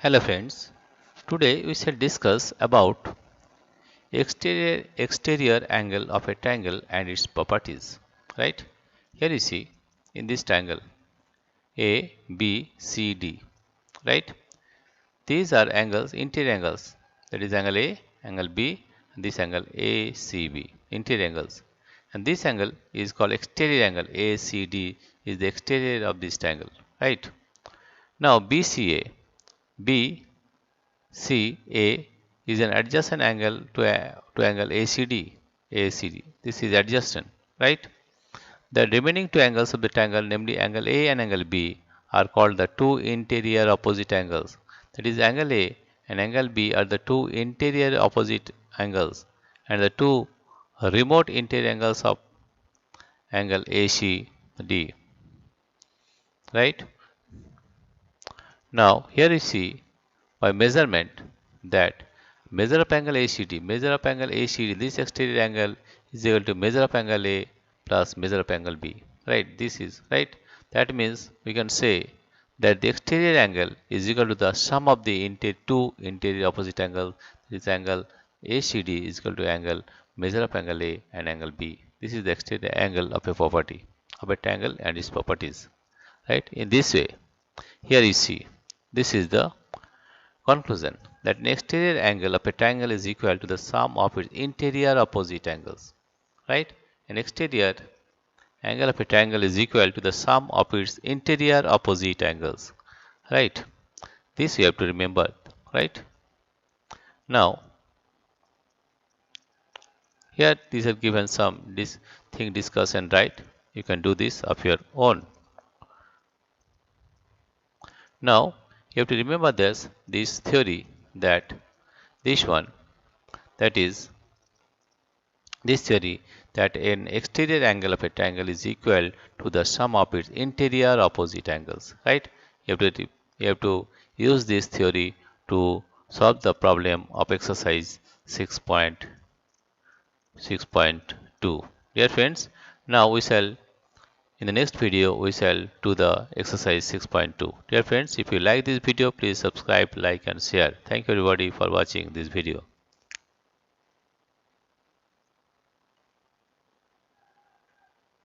Hello friends, today we shall discuss about exterior angle of a triangle and its properties. Right? Here you see in this triangle A, B, C, D. Right? These are angles, interior angles. That is angle A, angle B, and this angle ACB, interior angles. And this angle is called exterior angle. ACD is the exterior of this triangle. Right? Now BCA, BCA is an adjacent angle to angle ACD. ACD. This is adjacent, right? The remaining two angles of the triangle, namely angle A and angle B, are called the two interior opposite angles. That is, angle A and angle B are the two interior opposite angles, and the two remote interior angles of angle ACD. Right? Now, here you see by measurement that measure up angle ACD, this exterior angle is equal to measure up angle A plus measure up angle B. Right? This is right. That means we can say that the exterior angle is equal to the sum of the two interior opposite angles. This angle ACD is equal to angle measure up angle A and angle B. This is the exterior angle of a property of a triangle and its properties. Right? In this way, here you see this is the conclusion that an exterior angle of a triangle is equal to the sum of its interior opposite angles. Right? An exterior angle of a triangle is equal to the sum of its interior opposite angles. Right? This you have to remember. Right? Now, here these are given some thing discuss and write. You can do this of your own. Now, you have to remember this theory that this one, that is this theory that an exterior angle of a triangle is equal to the sum of its interior opposite angles. Right? You have to use this theory to solve the problem of exercise 6.2. Dear friends, now we shall in the next video we shall do the exercise 6.2. Dear friends, if you like this video, please subscribe, like and share. Thank you everybody for watching this video.